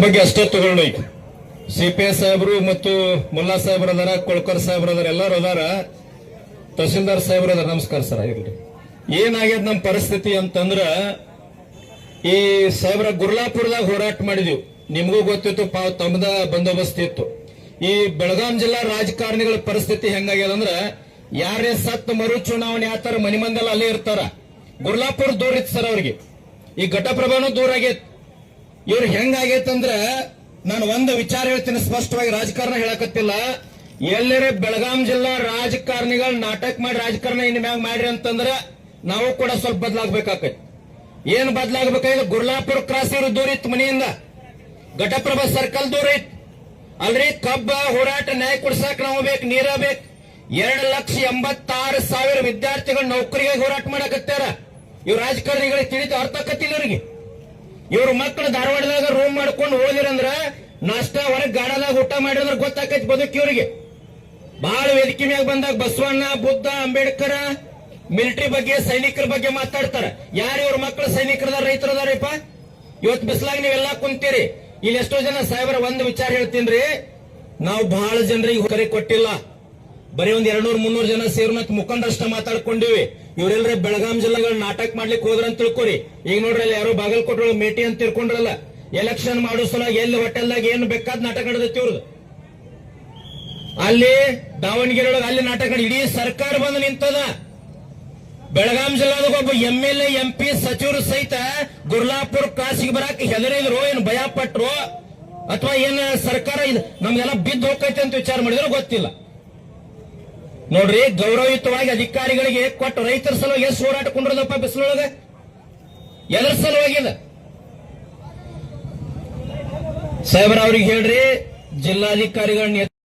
ಬಗ್ಗೆ ಅಷ್ಟೇ ತಗೊಂಡೋಯ್ತು. CPI ಸಾಹೇಬರು ಮತ್ತು ಮುಲ್ಲಾ ಸಾಹೇಬ್ರ ಅದಾರ, ಕೊಳ್ಕರ್ ಸಾಹೇಬ್ರ ಅದಾರ, ಎಲ್ಲರೂ ಅದಾರ, ತಹಸೀಲ್ದಾರ್ ಸಾಹೇಬ್ರ ಅದಾರ. ನಮಸ್ಕಾರ ಸರ್. ಆಗಿರ್ಲಿ. ಏನಾಗ್ಯದ ನಮ್ಮ ಪರಿಸ್ಥಿತಿ ಅಂತಂದ್ರ, ಈ ಸಾಹೇಬ್ರ ಗುರ್ಲಾಪುರದಾಗ ಹೋರಾಟ ಮಾಡಿದ್ವಿ. ನಿಮಗೂ ಗೊತ್ತಿತ್ತು, ತಮ್ಮದ ಬಂದೋಬಸ್ತ್ ಇತ್ತು. ಈ ಬೆಳಗಾಂ ಜಿಲ್ಲಾ ರಾಜಕಾರಣಿಗಳ ಪರಿಸ್ಥಿತಿ ಹೆಂಗಾಗ್ಯದ ಅಂದ್ರ, ಯಾರೇ ಸತ್ ಮರು ಚುನಾವಣೆ ಆತರ ಮನಿ ಮಂದೆಲ್ಲ ಅಲ್ಲೇ ಇರ್ತಾರ. ಗುರ್ಲಾಪುರ ದೂರ ಇತ್ತು ಸರ್ ಅವ್ರಿಗೆ, ಈ ಘಟಪ್ರಭಾನು ದೂರ ಆಗೈತ್. ಇವ್ರು ಹೆಂಗಾಗೈತಂದ್ರ, ನಾನು ಒಂದು ವಿಚಾರ ಹೇಳ್ತೀನಿ ಸ್ಪಷ್ಟವಾಗಿ, ರಾಜಕಾರಣ ಹೇಳಕತ್ತಿಲ್ಲ. ಎಲ್ಲರೇ ಬೆಳಗಾಂ ಜಿಲ್ಲಾ ರಾಜಕಾರಣಿಗಳು ನಾಟಕ ಮಾಡಿ ರಾಜಕಾರಣ ಇನ್ ಮ್ಯಾಗ ಮಾಡ್ರಿ ಅಂತಂದ್ರ ನಾವು ಕೂಡ ಸ್ವಲ್ಪ ಬದಲಾಗಬೇಕಾಗೈತಿ. ಏನ್ ಬದಲಾಗಬೇಕಾಗಿದೆ? ಗುರ್ಲಾಪುರ ಕ್ರಾಸ್ ಇರೋ ದೂರ ಇತ್ತು ಮನೆಯಿಂದ, ಘಟಪ್ರಭಾ ಸರ್ಕಲ್ ದೂರ ಇತ್ತು. ಅಲ್ರಿ ಕಬ್ಬ ಹೋರಾಟ ನ್ಯಾಯ ಕೊಡ್ಸಾಕ್ ನಾವು ಬೇಕು, ನೀರ ಬೇಕು. 2,86,000 ವಿದ್ಯಾರ್ಥಿಗಳು ನೌಕರಿಗೆ ಹೋರಾಟ ಮಾಡಕತ್ತಾರ. ಇವ್ರು ರಾಜಕಾರಣಿಗಳಿಗೆ ತಿಳಿದು ಅರ್ಥ ಆಕತ್ತಿಲ್ಲ ಇವ್ರಿಗೆ. ಇವ್ರ ಮಕ್ಕಳು ಧಾರವಾಡದಾಗ ರೂಮ್ ಮಾಡ್ಕೊಂಡು ಓದಿರಂದ್ರ, ನಾಷ್ಟ ಹೊರಗೆ ಗಾಡದಾಗ ಊಟ ಮಾಡಿದ್ರ ಗೊತ್ತಾಕೈತಿ ಬದುಕಿ ಇವ್ರಿಗೆ. ಬಹಳ ವೇದಿಕೆ ಮ್ಯಾಗ ಬಂದಾಗ ಬಸವಣ್ಣ, ಬುದ್ಧ, ಅಂಬೇಡ್ಕರ್, ಮಿಲಿಟರಿ ಬಗ್ಗೆ, ಸೈನಿಕರ ಬಗ್ಗೆ ಮಾತಾಡ್ತಾರ. ಯಾರು ಇವ್ರ ಮಕ್ಕಳು ಸೈನಿಕರದಾರ, ರೈತರದಾರಪ್ಪ? ಇವತ್ತು ಬಿಸ್ಲಾಗ ನೀವೆಲ್ಲಾ ಕುಂತೀರಿ. ಇಲ್ಲಿ ಎಷ್ಟೋ ಜನ ಸಾಹೇಬರ ಒಂದು ವಿಚಾರ ಹೇಳ್ತೀನ್ರಿ, ನಾವು ಬಹಳ ಜನರಿಗೆ ಕರೆ ಕೊಟ್ಟಿಲ್ಲ, ಬರೀ ಒಂದ್ 200-300 ಜನ ಸೇರ್ನತ್ ಮುಖಂಡರಷ್ಟ ಮಾತಾಡ್ಕೊಂಡಿವಿ. ಇವರೆಲ್ಲರೂ ಬೆಳಗಾಂ ಜಿಲ್ಲೆಗಳ ನಾಟಕ ಮಾಡ್ಲಿಕ್ಕೆ ಹೋದ್ರಂತ ತಿಳ್ಕೊರಿ. ಈಗ ನೋಡ್ರಿ, ಅಲ್ಲಿ ಯಾರೋ ಬಾಗಲಕೋಟೆ ಮೇಟಿ ಅಂತ ತಿಳ್ಕೊಂಡ್ರಲ್ಲ, ಎಲೆಕ್ಷನ್ ಮಾಡೋ ಸಲ ಎಲ್ಲಿ ಹೋಟೆಲ್ದಾಗ ಏನು ಬೇಕಾದ ನಾಟಕ ನಡೆದೈತಿ ಇವ್ರದ್ದು. ಅಲ್ಲಿ ದಾವಣಗೆರೆ ಒಳಗೆ ಅಲ್ಲಿ ನಾಟಕ ಇಡೀ ಸರ್ಕಾರ ಬಂದು ನಿಂತದ. ಬೆಳಗಾಂ ಜಿಲ್ಲಾದಾಗ ಒಬ್ಬ MLA, MP, ಸಚಿವರು ಸಹಿತ ಗುರ್ಲಾಪುರ ಕ್ರಾಸಿಗೆ ಬರಾಕ ಹೆದರಿದ್ರು, ಏನು ಭಯ ಪಟ್ರು, ಅಥವಾ ಏನ್ ಸರ್ಕಾರ ನಮ್ಗೆಲ್ಲ ಬಿದ್ದು ಹೋಗ್ತೈತೆ ಅಂತ ವಿಚಾರ ಮಾಡಿದ್ರು ಗೊತ್ತಿಲ್ಲ. ನೋಡ್ರಿ, ಗೌರವಯುತವಾಗಿ ಅಧಿಕಾರಿಗಳಿಗೆ ಕೊಟ್ಟು ರೈತರ ಸಲುವಾಗಿ ಎಷ್ಟು ಹೋರಾಟ ಕೊಂಡ್ರದಪ್ಪ ಬಿಸಿಲೊಳಗ? ಎದರ ಸಲುವಾಗಿದೆ? ಸಾಹೇಬ್ರ ಅವ್ರಿಗೆ ಹೇಳ್ರಿ, ಜಿಲ್ಲಾಧಿಕಾರಿಗಳನ್ನ